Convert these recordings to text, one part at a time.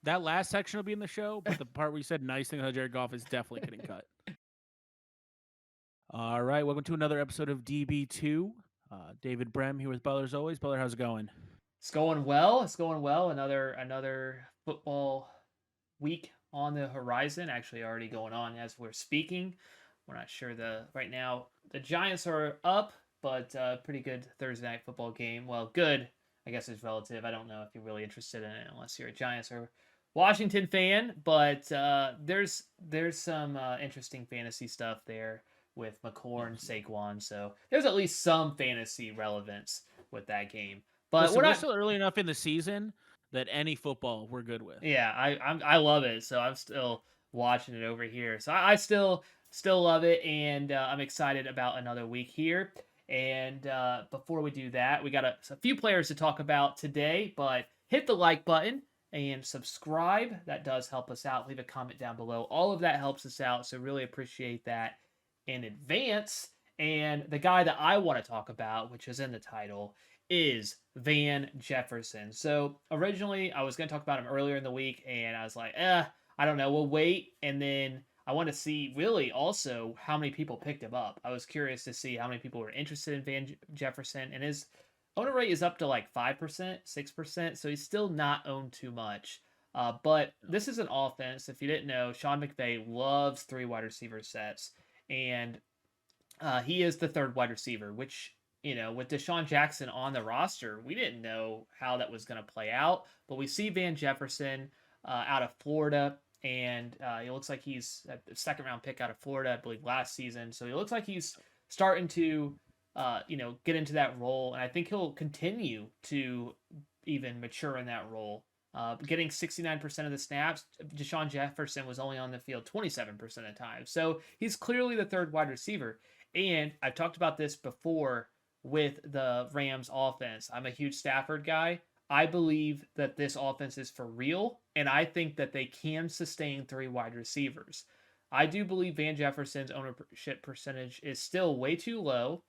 That last section will be in the show, but the part where you said nice thing about Jared Goff is definitely getting cut. All right, welcome to another episode of DB2. David Brem here with Butler as always. Butler, how's it going? It's going well. It's going well. Another football week on the horizon. Actually, already going on as we're speaking. We're not sure the right now. The Giants are up, but pretty good Thursday night football game. Well, good. I guess is relative. I don't know if you're really interested in it unless you're a Giants or Washington fan. But there's some interesting fantasy stuff there with McCorn, Yes. Saquon. So there's at least some fantasy relevance with that game. But Listen, we're we're not. still early enough in the season that any football we're good with. Yeah, I love it. So I'm still watching it over here. So I still love it, and I'm excited about another week here. And before we do that, we got a few players to talk about today. But hit the like button and subscribe. That does help us out. Leave a comment down below. All of that helps us out. So really appreciate that in advance. And the guy that I want to talk about, which is in the title, is Van Jefferson. So originally I was going to talk about him earlier in the week, and I was like, I don't know, we'll wait. And then I want to see really also how many people picked him up. I was curious to see how many people were interested in Van Jefferson, and his owner rate is up to like 5%, 6%, so he's still not owned too much. But this is an offense. If you didn't know, Sean McVay loves three wide receiver sets, and he is the third wide receiver, which, with Deshaun Jackson on the roster, we didn't know how that was going to play out. But we see Van Jefferson out of Florida, and he looks like he's a second round pick out of Florida, I believe, last season. So he looks like he's starting to, get into that role. And I think he'll continue to even mature in that role. Getting 69% of the snaps, Deshaun Jefferson was only on the field 27% of the time. So he's clearly the third wide receiver. And I've talked about this before with the Rams offense. I'm a huge Stafford guy. I believe that this offense is for real, and I think that they can sustain three wide receivers. I do believe Van Jefferson's ownership percentage is still way too low.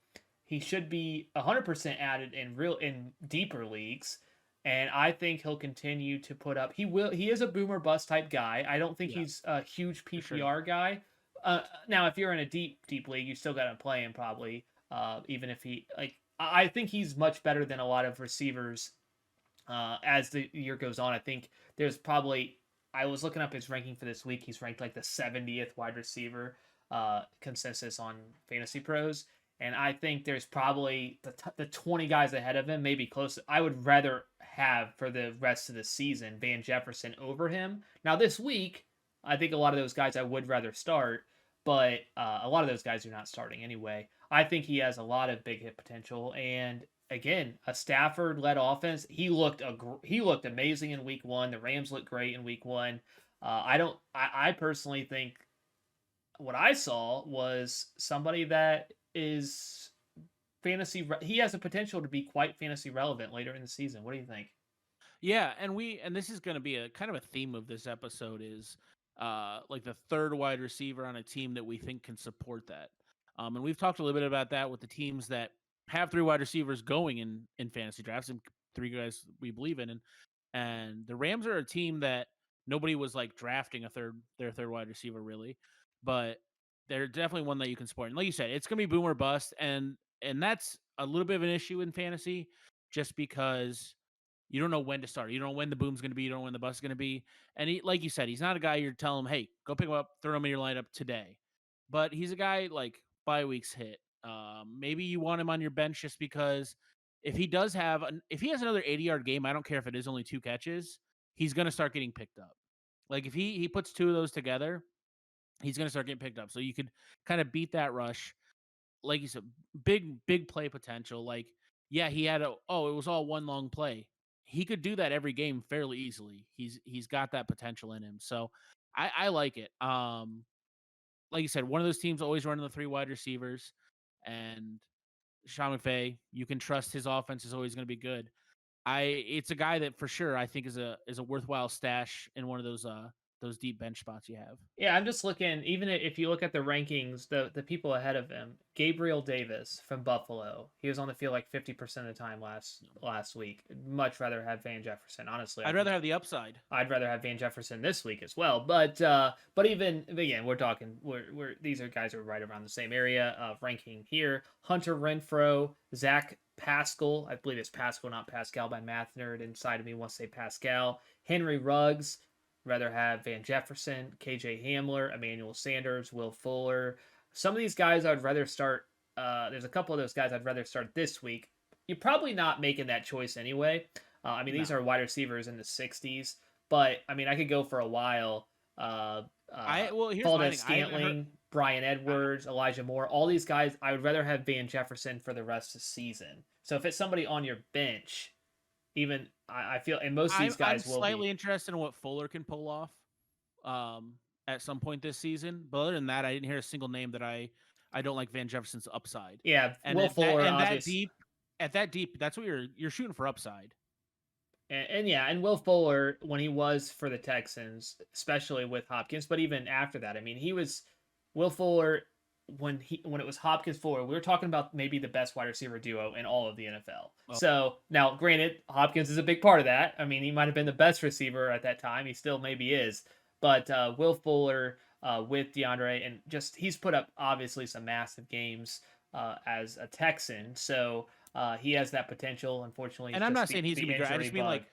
He should be 100% added in deeper leagues, and I think he'll continue to put up. He is a boomer bust type guy. I don't think Yeah, he's a huge for sure. PPR guy. Now, if you're in a deep league, you still got to play him probably. Even if I think he's much better than a lot of receivers. As the year goes on, I think there's probably. I was looking up his ranking for this week. He's ranked like the 70th wide receiver consensus on Fantasy Pros, and I think there's probably the 20 guys ahead of him, maybe close. I would rather have for the rest of the season Van Jefferson over him. Now this week, I think a lot of those guys I would rather start, but a lot of those guys are not starting anyway. I think he has a lot of big hit potential, and again, a Stafford-led offense. He looked amazing in Week 1. The Rams looked great in Week 1. I don't. I personally think what I saw was somebody that is fantasy. He has a potential to be quite fantasy relevant later in the season. What do you think? Yeah, and this is going to be a kind of a theme of this episode is like the third wide receiver on a team that we think can support that. And we've talked a little bit about that with the teams that have three wide receivers going in fantasy drafts and three guys we believe in, and the Rams are a team that nobody was like drafting their third wide receiver really, but they're definitely one that you can support. And like you said, it's going to be boom or bust, and that's a little bit of an issue in fantasy just because you don't know when to start. You don't know when the boom's going to be. You don't know when the bust is going to be. And like you said, he's not a guy you're telling him, hey, go pick him up, throw him in your lineup today. But he's a guy like bye weeks hit. Maybe you want him on your bench just because if he has another 80-yard game, I don't care if it is only two catches, he's going to start getting picked up. Like if he puts two of those together, he's going to start getting picked up. So you could kind of beat that rush. Like you said, big play potential. Like yeah, it was all one long play. He could do that every game fairly easily. He's got that potential in him. So I like it. Like you said, one of those teams always running the three wide receivers, and Sean McVay, you can trust his offense is always going to be good. It's a guy that for sure I think is a worthwhile stash in one of those those deep bench spots you have. Yeah, I'm just looking. Even if you look at the rankings, the people ahead of him, Gabriel Davis from Buffalo, he was on the field like 50% of the time last week. Much rather have Van Jefferson. Honestly, I I'd think rather have the upside. I'd rather have Van Jefferson this week as well. But even again, we're talking we're these are guys who are right around the same area of ranking here. Hunter Renfro, Zach Pascal, I believe it's Pascal, not Pascal. My math nerd inside of me wants to say Pascal. Henry Ruggs, rather have Van Jefferson, KJ Hamler, Emmanuel Sanders, Will Fuller. Some of these guys I'd rather start. There's a couple of those guys I'd rather start this week. You're probably not making that choice anyway. I mean, these No. are wide receivers in the 60s, but I mean, I could go for a while. Here's my Valdez thing. I haven't heard. Scantling, Brian I, Edwards, Elijah Moore, all these guys, I would rather have Van Jefferson for the rest of the season. So if it's somebody on your bench, even I feel, and most of these I'm guys will slightly be. interested in what Fuller can pull off um, at some point this season. But other than that, I didn't hear a single name that I don't like Van Jefferson's upside. Yeah, And Will Fuller, that obvious. deep, at that deep, that's what you're shooting for upside. And yeah, and Will Fuller when he was for the Texans, especially with Hopkins, but even after that, I mean, he was Will Fuller when it was Hopkins Fuller. We were talking about maybe the best wide receiver duo in all of the NFL. Well, So now, granted, Hopkins is a big part of that. I mean, he might have been the best receiver at that time. He still maybe is, but Will Fuller with DeAndre and just he's put up obviously some massive games as a Texan. So he has that potential. Unfortunately, it's and I'm just not saying he's the gonna be great. I injury just mean bug. like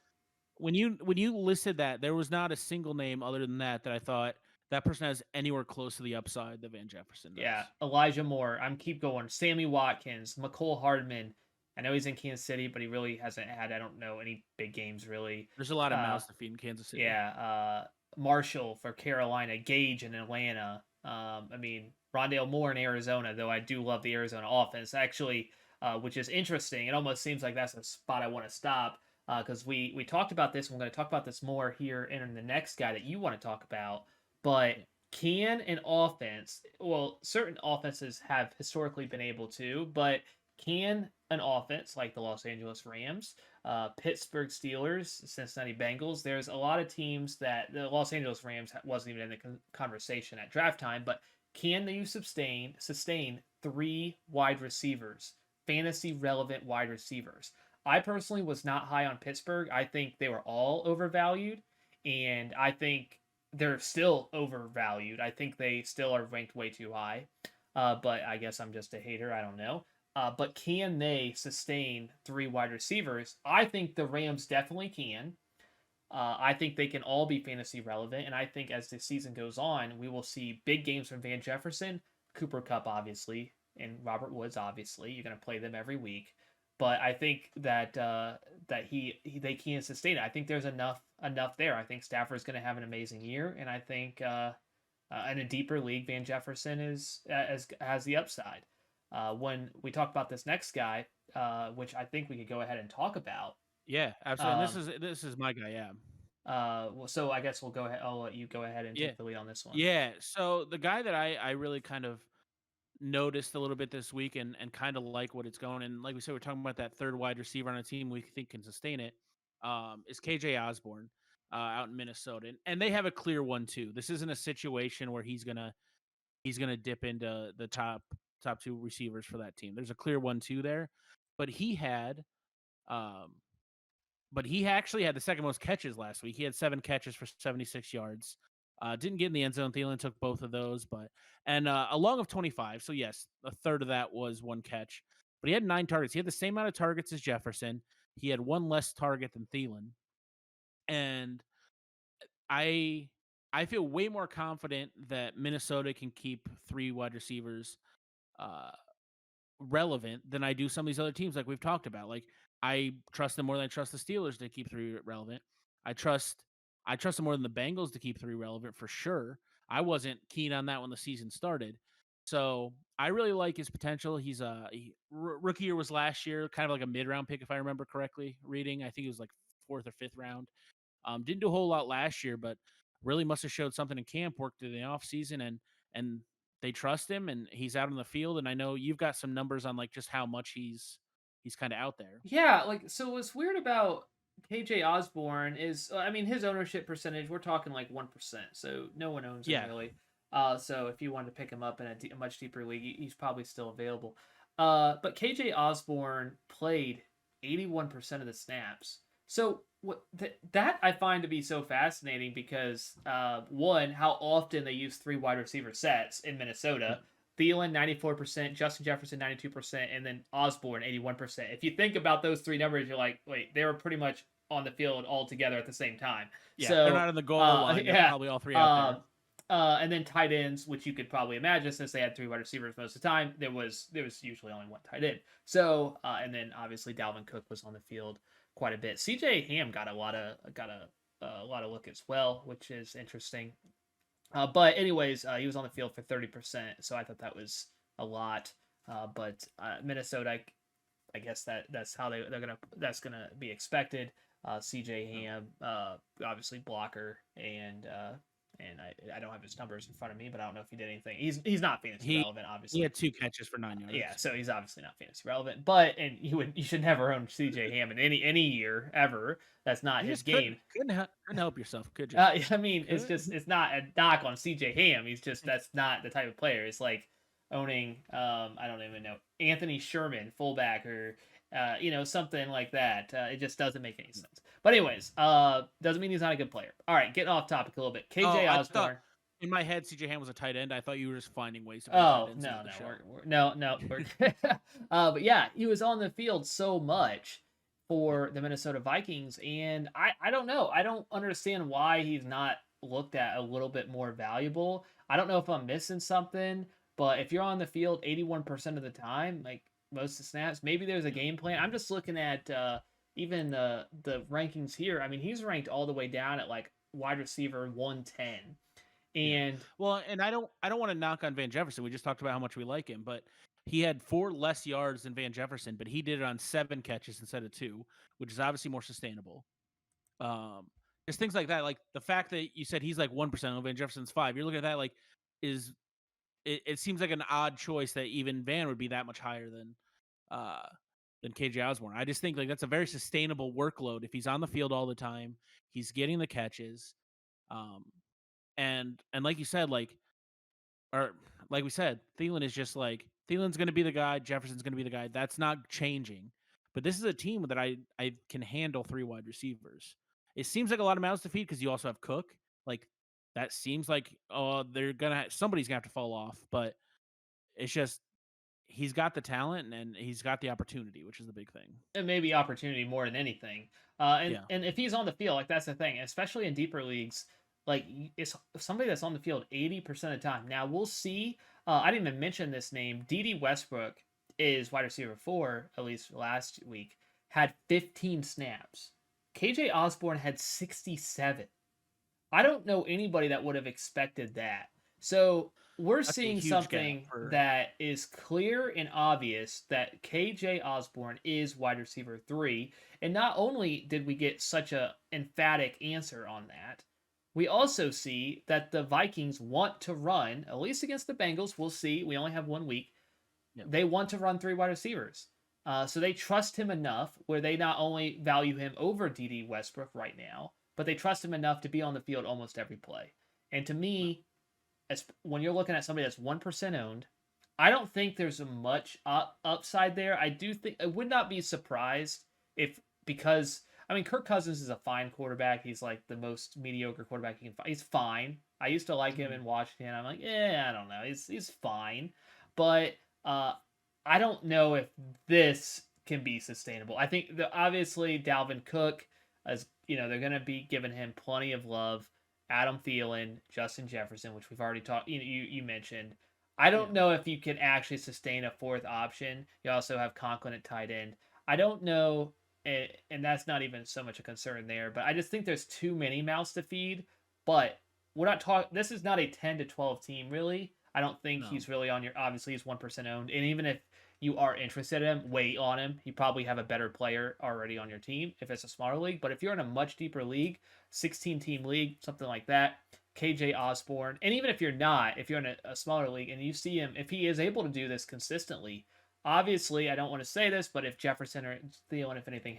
when you listed that, there was not a single name other than that I thought that person has anywhere close to the upside that Van Jefferson Yeah, does. Elijah Moore. I'm keep going. Sammy Watkins, McCole Hardman. I know he's in Kansas City, but he really hasn't had I don't know any big games really. There's a lot of Uh, mouths to feed in Kansas City. yeah, Marshall for Carolina, Gage in Atlanta. I mean Rondale Moore in Arizona, though I do love the Arizona offense actually, which is interesting. It almost seems like that's a spot I want to stop because we talked about this. And we're going to talk about this more here in the next guy that you want to talk about, but Yeah. can an offense, well, certain offenses have historically been able to, but can an offense like the Los Angeles Rams, Pittsburgh Steelers, Cincinnati Bengals, there's a lot of teams that the Los Angeles Rams wasn't even in the conversation at draft time, but can you sustain three wide receivers, fantasy relevant wide receivers? I personally was not high on Pittsburgh. I think they were all overvalued, and I think they're still overvalued. I think they still are ranked way too high. But I guess I'm just a hater. I don't know. But can they sustain three wide receivers? I think the Rams definitely can. I think they can all be fantasy relevant. And I think as the season goes on, we will see big games from Van Jefferson, Cooper Kupp, obviously, and Robert Woods, obviously. You're going to play them every week. But I think that they can sustain it. I think there's enough there. I think Stafford's going to have an amazing year, and I think in a deeper league, Van Jefferson has the upside. When we talk about this next guy, which I think we could go ahead and talk about. Yeah, absolutely. Um, And this is my guy. Yeah. well, so I guess we'll go ahead. I'll let you go ahead and Yeah. take the lead on this one. Yeah. So the guy that I really kind of noticed a little bit this week and kind of like what it's going, and like we said, we're talking about that third wide receiver on a team we think can sustain it, is KJ Osborn out in Minnesota. And they have a clear one too. This isn't a situation where he's gonna dip into the top two receivers for that team. There's a clear 1-2 there. But he had um but he actually had the second most catches last week. He had 7 catches for 76 yards. Didn't get in the end zone. Thielen took both of those, but and a long of 25. So yes, a third of that was 1 catch. But he had 9 targets. He had the same amount of targets as Jefferson. He had one less target than Thielen. And I I feel way more confident that Minnesota can keep three wide receivers uh, relevant than I do some of these other teams like we've talked about. Like I trust them more than I trust the Steelers to keep three relevant. I trust I trust them more than the Bengals to keep three relevant for sure. I wasn't keen on that when the season started. So I really like his potential. He's rookie year was last year, kind of like a mid round pick if I remember correctly. Reading, I think it was like fourth or fifth round. Didn't do a whole lot last year, but really must have showed something in camp, worked in the off season, and they trust him, and he's out on the field. And I know you've got some numbers on like just how much he's kind of out there. Yeah, like so. What's weird about KJ Osborn is, I mean, his ownership percentage, we're talking like 1%. So no one owns him Yeah. really. So if you wanted to pick him up in a much deeper league, he's probably still available. But KJ Osborn played 81% of the snaps. So that I find to be so fascinating because one, how often they use three wide receiver sets in Minnesota. Thielen 94%, Justin Jefferson 92%, and then Osborn 81%. If you think about those three numbers, you're like, wait, they were pretty much on the field all together at the same time. Yeah, they're So not on the goal line. They're yeah, probably all three out there. and then tight ends, which you could probably imagine, since they had three wide receivers most of the time, there was usually only one tight end. So and then obviously Dalvin Cook was on the field quite a bit. CJ Ham got a lot of look as well, which is interesting. But anyways, he was on the field for 30%, so I thought that was a lot. But Minnesota, I guess that's how that's gonna be expected. CJ Ham, obviously blocker, and I don't have his numbers in front of me, but I don't know if he did anything. He's not fantasy relevant, He obviously. had 2 catches for 9 yards. Yeah, so he's obviously not fantasy relevant. But and you should never own CJ Ham in any year ever. That's not You his just game. couldn't help yourself, could you? I mean, it's not a knock on CJ Ham. He's just that's not the type of player. It's like owning I don't even know, Anthony Sherman, fullback, or something like that. It just doesn't make any sense. But anyways, doesn't mean he's not a good player. All right, getting off topic a little bit. KJ I Osborne. thought in my head CJ Ham was a tight end. I thought you were just finding ways to bring Oh tight ends into the show. no. But yeah, he was on the field so much for the Minnesota Vikings, and I don't know. I don't understand why he's not looked at a little bit more valuable. I don't know if I'm missing something, but if you're on the field 81% of the time, like most of the snaps, maybe there's a game plan. I'm just looking at even the rankings here. I mean, he's ranked all the way down at like wide receiver 110. Yeah. And Well, and I don't want to knock on Van Jefferson. We just talked about how much we like him, but he had 4 less yards than Van Jefferson, but he did it on 7 catches instead of 2, which is obviously more sustainable. Just things like that, like the fact that you said he's like 1%, and Van Jefferson's 5. You're looking at that like is it seems like an odd choice that even Van would be that much higher uh than KJ Osborne. I just think like that's a very sustainable workload if he's on the field all the time, he's getting the catches. Um and like you said, or like we said, Thielen is just like Thielen's going to be the guy, Jefferson's going to be the guy. That's not changing. But this is a team that I can handle 3 wide receivers. It seems like a lot of mouths to feed because you also have Cook. Like that seems like somebody's gonna have to fall off. But it's just he's got the talent and he's got the opportunity, which is the big thing. and maybe opportunity more than anything. Yeah. And if he's on the field, like that's the thing, especially in deeper leagues, like it's somebody that's on the field 80% of the time. Now we'll see. I didn't even mention this name. DD Westbrook is wide receiver 4, at least last week, had 15 snaps. KJ Osborne had 67. I don't know anybody that would have expected that. So we're That's a seeing huge something gap for that is clear and obvious that KJ Osborne is wide receiver 3. And not only did we get such a emphatic answer on that, we also see that the Vikings want to run, at least against the Bengals. We'll see. We only have 1 week. Yep. They want to run 3 wide receivers. So they trust him enough where they not only value him over DD Westbrook right now, but they trust him enough to be on the field almost every play. And to me, as when you're looking at somebody that's 1% owned, I don't think there's a much upside there. I do think I would not be surprised if, because I mean Kirk Cousins is a fine quarterback. He's like the most mediocre quarterback you can find. He's fine. I used to like him in Washington. I'm like, yeah, I don't know. He's fine, but I don't know if this can be sustainable. I think obviously Dalvin Cook, as they're going to be giving him plenty of love. Adam Thielen, Justin Jefferson, which we've already talked. You mentioned. I don't know if you can actually sustain a 4th option. You also have Conklin at tight end. I don't know, and that's not even so much a concern there. But I just think there's too many mouths to feed. But we're not talking. This is not a 10 to 12 team, really. I don't think he's really on your. Obviously, he's 1% owned, and even if you are interested in him, wait on him. You probably have a better player already on your team if it's a smaller league. But if you're in a much deeper league, 16-team league, something like that, KJ Osborne, and even if you're not, if you're in a smaller league and you see him, if he is able to do this consistently, obviously, I don't want to say this, but if Jefferson or Thielen, if anything,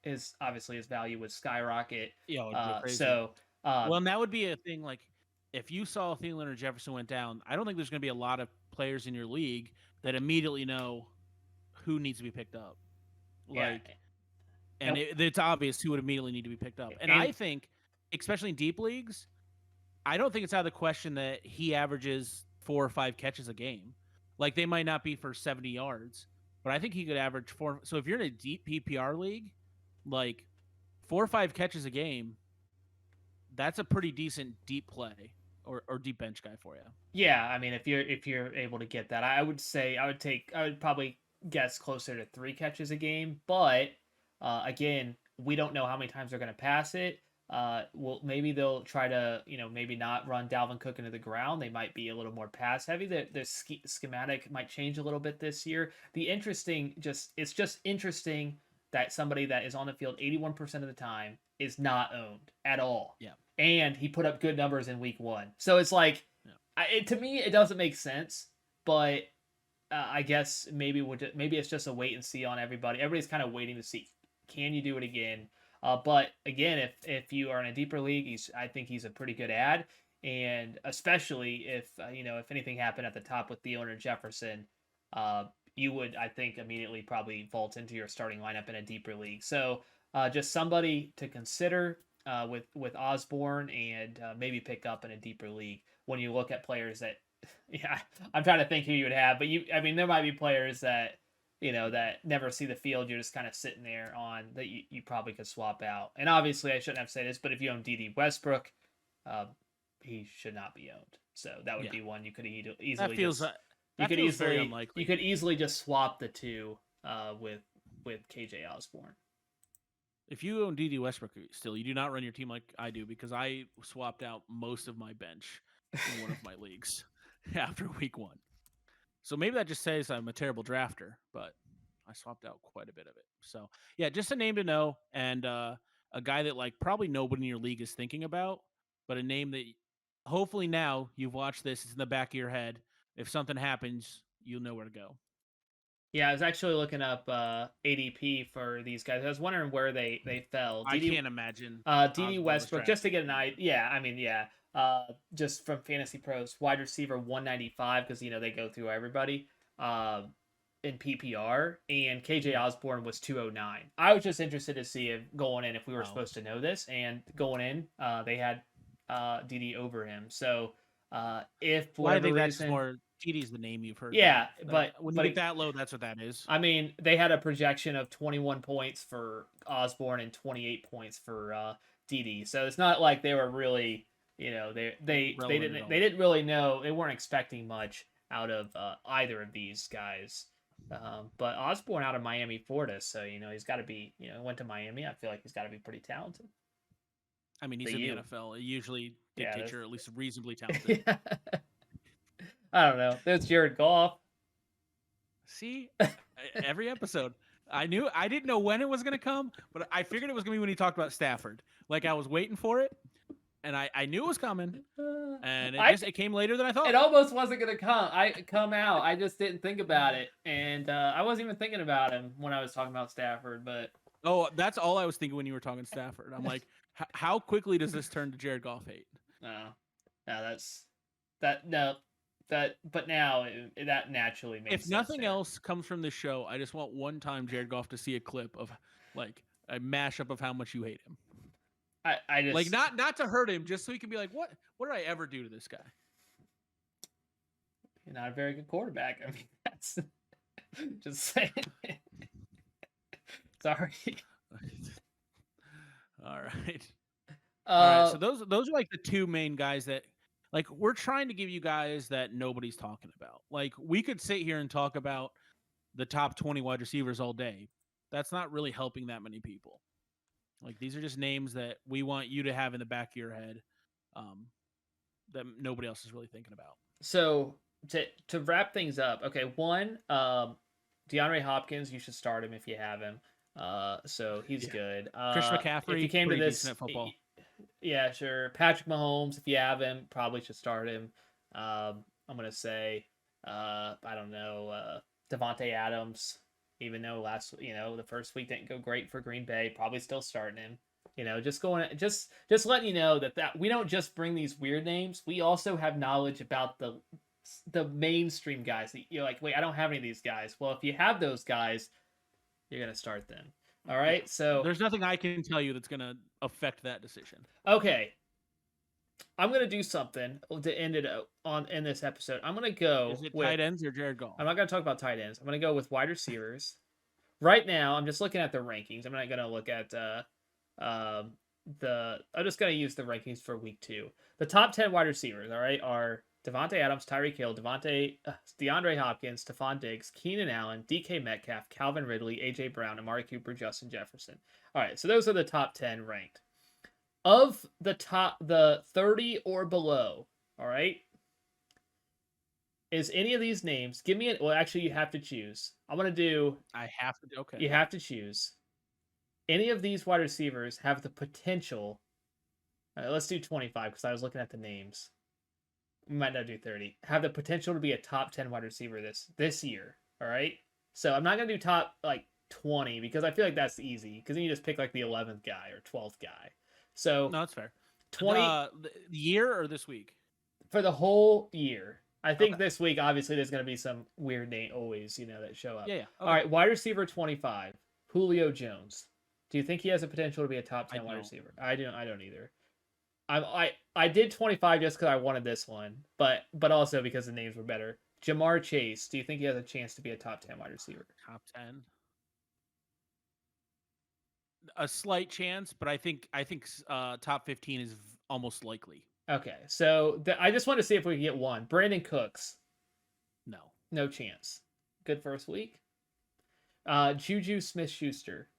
his value would skyrocket. It'd go crazy. So, well, and that would be a thing. Like, if you saw Thielen or Jefferson went down, I don't think there's going to be a lot of players in your league that immediately know who needs to be picked up. Like, and it's obvious who would immediately need to be picked up. And I think, especially in deep leagues, I don't think it's out of the question that he averages 4 or 5 catches a game. Like, they might not be for 70 yards, but I think he could average 4. So if you're in a deep PPR league, like 4 or 5 catches a game, that's a pretty decent deep play or deep bench guy for you. Yeah, I mean, if you're able to get that, I would probably guess closer to 3 catches a game. But again, we don't know how many times they're going to pass it. Well, maybe they'll try to, maybe not run Dalvin Cook into the ground. They might be a little more pass heavy. The schematic might change a little bit this year. It's just interesting that somebody that is on the field 81% of the time is not owned at all. Yeah. And he put up good numbers in week 1. So it's like, to me, it doesn't make sense, but I guess maybe it's just a wait and see on everybody. Everybody's kind of waiting to see, can you do it again? But again, if you are in a deeper league, I think he's a pretty good ad, and especially if if anything happened at the top with Thielen or Jefferson, you would, I think, immediately probably vault into your starting lineup in a deeper league. So just somebody to consider with Osborn, and maybe pick up in a deeper league when you look at players that. Yeah, I'm trying to think who you would have, but there might be players that that never see the field. You're just kind of sitting there on that you probably could swap out. And obviously, I shouldn't have said this, but if you own DB Westbrook, he should not be owned. So that would be one you could easily. That feels very unlikely. You could easily just swap the two with KJ Osborn. If you own DB Westbrook still, you do not run your team like I do, because I swapped out most of my bench in one of my leagues after week 1. So maybe that just says I'm a terrible drafter, but I swapped out quite a bit of it. So yeah, just a name to know, and a guy that like probably nobody in your league is thinking about, but a name that hopefully now you've watched this, it's in the back of your head. If something happens, you'll know where to go. Yeah, I was actually looking up ADP for these guys. I was wondering where they fell. I can't imagine. DB Westbrook, just to get an idea. Yeah, just from Fantasy Pros, wide receiver 195, because they go through everybody in PPR, and KJ Osborn was 209. I was just interested to see if we were supposed to know this, and going in, they had DD over him. So if for whatever reason, that's more. TD's the name you've heard. Yeah, but when you get that low, that's what that is. I mean, they had a projection of 21 points for Osborn and 28 points for DD. So it's not like they were really, they didn't really know. They weren't expecting much out of either of these guys. But Osborn out of Miami, Florida, so he's got to be. Went to Miami. I feel like he's got to be pretty talented. I mean, he's in the NFL. It usually dictates you're at least reasonably talented. Yeah. I don't know. There's Jared Goff. See, every episode, I didn't know when it was going to come, but I figured it was going to be when he talked about Stafford. Like, I was waiting for it, and I knew it was coming, and it came later than I thought. It almost wasn't going to come out. I just didn't think about it, and I wasn't even thinking about him when I was talking about Stafford. But that's all I was thinking when you were talking Stafford. I'm like, how quickly does this turn to Jared Goff hate? But now that naturally makes sense. If nothing else comes from this show, I just want one time Jared Goff to see a clip of like a mashup of how much you hate him. I just like not to hurt him, just so he can be like, what did I ever do to this guy? You're not a very good quarterback. I mean, that's just saying. Sorry. All right. All right. So those are like the two main guys that. Like, we're trying to give you guys that nobody's talking about. Like, we could sit here and talk about the top 20 wide receivers all day. That's not really helping that many people. Like, these are just names that we want you to have in the back of your head that nobody else is really thinking about. So, to wrap things up, okay, one, DeAndre Hopkins, you should start him if you have him. So, he's good. Chris McCaffrey, if you came to this, decent at football. Yeah, sure. Patrick Mahomes, if you have him, probably should start him. I'm going to say, I don't know, Devontae Adams, even though the first week didn't go great for Green Bay, probably still starting him. Just letting you know that we don't just bring these weird names. We also have knowledge about the mainstream guys. You're like, wait, I don't have any of these guys. Well, if you have those guys, you're gonna start them. All right. Yeah. So there's nothing I can tell you that's gonna affect that decision. Okay. I'm gonna do something to end it in this episode. I'm gonna go Is it with tight ends or Jared Goff? I'm not gonna talk about tight ends. I'm gonna go with wide receivers. Right now, I'm just looking at the rankings. I'm not gonna look at I'm just gonna use the rankings for week 2. The top 10 wide receivers, all right, are Devontae Adams, Tyreek Hill, DeAndre Hopkins, Stephon Diggs, Keenan Allen, DK Metcalf, Calvin Ridley, AJ Brown, Amari Cooper, Justin Jefferson. All right, so those are the top 10 ranked. Of the 30 or below, all right, is any of these names? Give me well, actually, you have to choose. I'm gonna do. I have to. Okay. You have to choose. Any of these wide receivers have the potential. All right, let's do 25 because I was looking at the names. We might not do 30. Have the potential to be a top 10 wide receiver this year. All right. So I'm not gonna do top 20 because I feel like that's easy because then you just pick the 11th guy or 12th guy. So no, that's fair. 20 the year or this week? For the whole year. I think this week, obviously, there's going to be some weird name always, that show up. Yeah. Okay. All right, wide receiver 25, Julio Jones. Do you think he has the potential to be a top 10 wide receiver? I don't either. I did 25 just because I wanted this one, but also because the names were better. Jamaar Chase. Do you think he has a chance to be a top 10 wide receiver? Top 10. A slight chance, but I think top 15 is almost likely. Okay, so I just want to see if we can get one. Brandon Cooks. No chance. Good first week. Juju Smith-Schuster.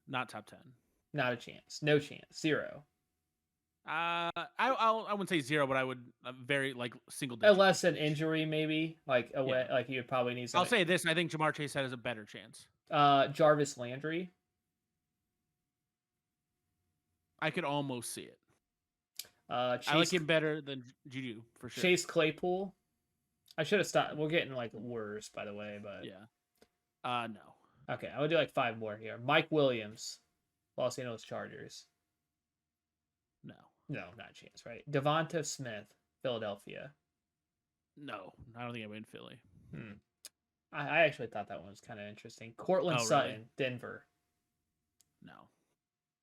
Not top 10. Not a chance. No chance. 0. I wouldn't say 0, but I would very single digit. Unless an injury, maybe he would probably need. I'll say this: I think Ja'Marr Chase has a better chance. Jarvis Landry. I could almost see it. I like him better than Juju for sure. Chase Claypool. I should have stopped. We're getting worse, by the way, but yeah. No. Okay, I would do 5 more here. Mike Williams, Los Angeles Chargers. No, not a chance. Right? Devonta Smith, Philadelphia. No, I don't think I'm in Philly. I actually thought that one was kind of interesting. Cortland Sutton, really? Denver. No.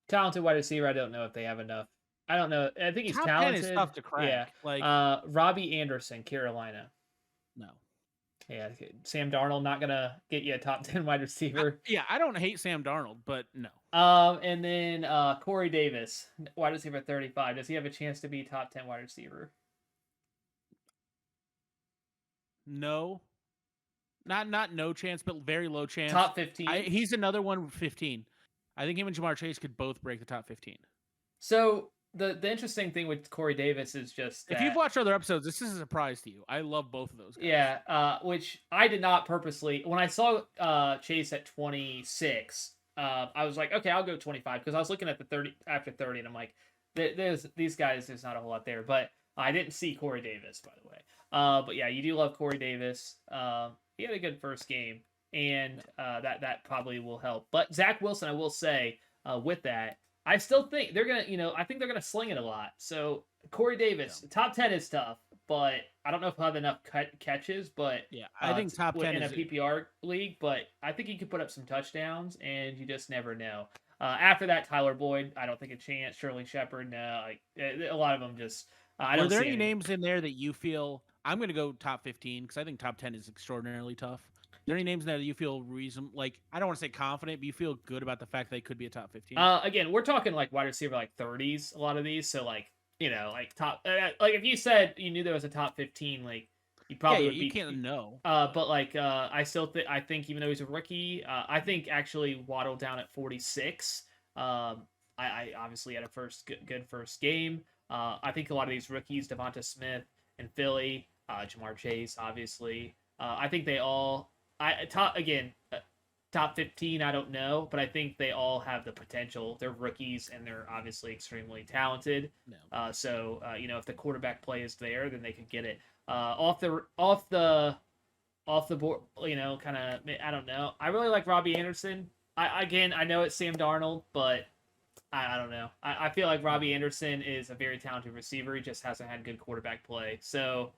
Talented wide receiver. I don't know if they have enough. I don't know. I think he's top talented. 10 is tough to crack. Yeah. Robbie Anderson, Carolina. No. Yeah. Sam Darnold not gonna get you a top 10 wide receiver. I don't hate Sam Darnold, but no. And then Corey Davis, wide receiver 35. Does he have a chance to be top 10 wide receiver? No. Not no chance, but very low chance. Top 15. He's another one 15. I think him and Ja'Marr Chase could both break the top 15. So the interesting thing with Corey Davis is just that, if you've watched other episodes, this is a surprise to you. I love both of those guys. Yeah, which I did not purposely. When I saw Chase at 26, I was like, okay, I'll go 25 because I was looking at the 30 after 30, and I'm like, these guys. There's not a whole lot there, but I didn't see Corey Davis, by the way. But yeah, you do love Corey Davis. He had a good first game, and that probably will help. But Zach Wilson, I will say, with that, I still think they're gonna, I think they're gonna sling it a lot. So Corey Davis, top 10 is tough, but I don't know if he'll have enough catches. But I think top 10 in a PPR league, but I think he could put up some touchdowns, and you just never know. After that, Tyler Boyd, I don't think a chance. Shirley Shepard, no, a lot of them just. Are there any names in there that you feel? I'm going to go top 15 because I think top 10 is extraordinarily tough. Are there any names in there that you feel I don't want to say confident, but you feel good about the fact they could be a top 15? Again, we're talking wide receiver 30s, a lot of these. So top, if you said you knew there was a top 15, you probably would you can't know. But I still I think even though he's a rookie, I think actually Waddle down at 46. I obviously had a good first game. I think a lot of these rookies, Devonta Smith in Philly, Ja'Marr Chase, obviously. I think they all. Top 15, I don't know, but I think they all have the potential. They're rookies, and they're obviously extremely talented. No. So if the quarterback play is there, then they could get it. Off the off the board, kind of, I don't know. I really like Robbie Anderson. I know it's Sam Darnold, but I don't know. I feel like Robbie Anderson is a very talented receiver. He just hasn't had good quarterback play. So,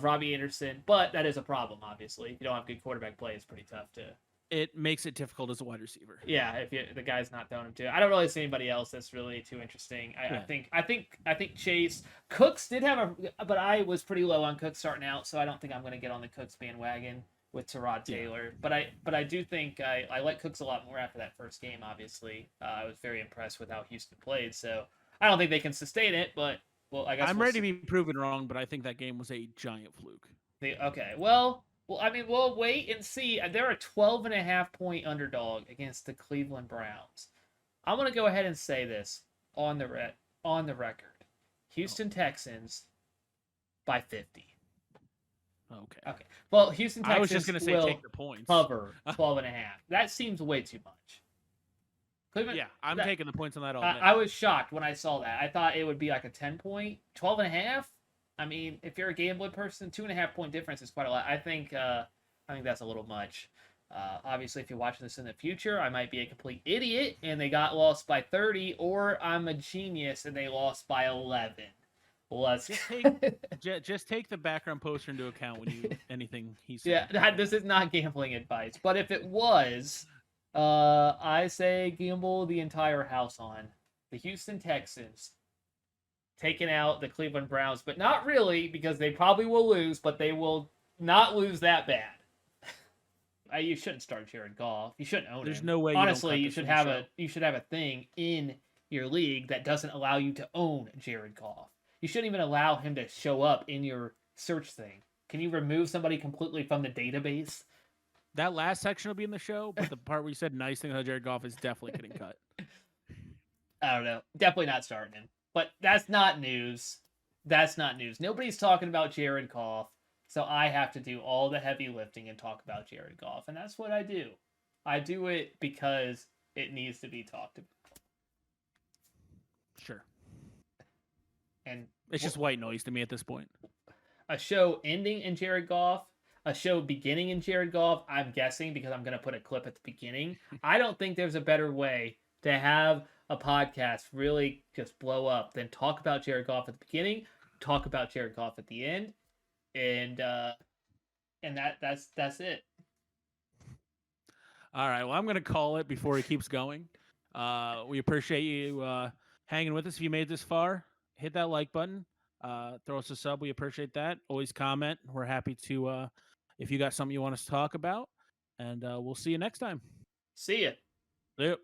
Robbie Anderson, but that is a problem, obviously. If you don't have good quarterback play, it's pretty tough to. It makes it difficult as a wide receiver. Yeah, if the guy's not throwing him to. I don't really see anybody else that's really too interesting. I think Chase Cooks did have but I was pretty low on Cooks starting out, so I don't think I'm going to get on the Cooks bandwagon with Tyrod Taylor. Yeah. But I do think I like Cooks a lot more after that first game. Obviously, I was very impressed with how Houston played. So I don't think they can sustain it, but I guess I'm ready to be proven wrong, but I think that game was a giant fluke. Okay, well, I mean, we'll wait and see. They're a 12.5-point underdog against the Cleveland Browns. I'm going to go ahead and say this on the record. Houston Texans by 50. Okay. Well, Houston Texans I was just going to say take the points. Cover 12.5. That seems way too much. Cleveland, yeah, I'm taking the points on that all day. I was shocked when I saw that. I thought it would be like a 10-point. 12.5? I mean, if you're a gambling person, 2.5-point difference is quite a lot. I think that's a little much. Obviously, if you're watching this in the future, I might be a complete idiot and they got lost by 30, or I'm a genius and they lost by 11. Let's just take the background poster into account when you anything he said. Yeah, this is not gambling advice, but if it was, I say gamble the entire house on the Houston Texans taking out the Cleveland Browns, but not really, because they probably will lose, but they will not lose that bad. You shouldn't start Jared Goff. You shouldn't own him. There's no way. Honestly, you should have a thing in your league that doesn't allow you to own Jared Goff. You shouldn't even allow him to show up in your search thing. Can you remove somebody completely from the database? That last section will be in the show, but the part where you said nice thing about Jared Goff is definitely getting cut. I don't know. Definitely not starting him. But that's not news. Nobody's talking about Jared Goff, so I have to do all the heavy lifting and talk about Jared Goff, and that's what I do. I do it because it needs to be talked about. Sure. And it's just white noise to me at this point. A show ending in Jared Goff, a show beginning in Jared Goff, I'm guessing, because I'm going to put a clip at the beginning. I don't think there's a better way to have a podcast really just blow up than talk about Jared Goff at the beginning, talk about Jared Goff at the end, and that's it. All right, well, I'm going to call it before he keeps going. We appreciate you hanging with us. If you made this far, hit that like button. Throw us a sub. We appreciate that. Always comment. We're happy to, if you got something you want us to talk about. And we'll see you next time. See ya. Yep.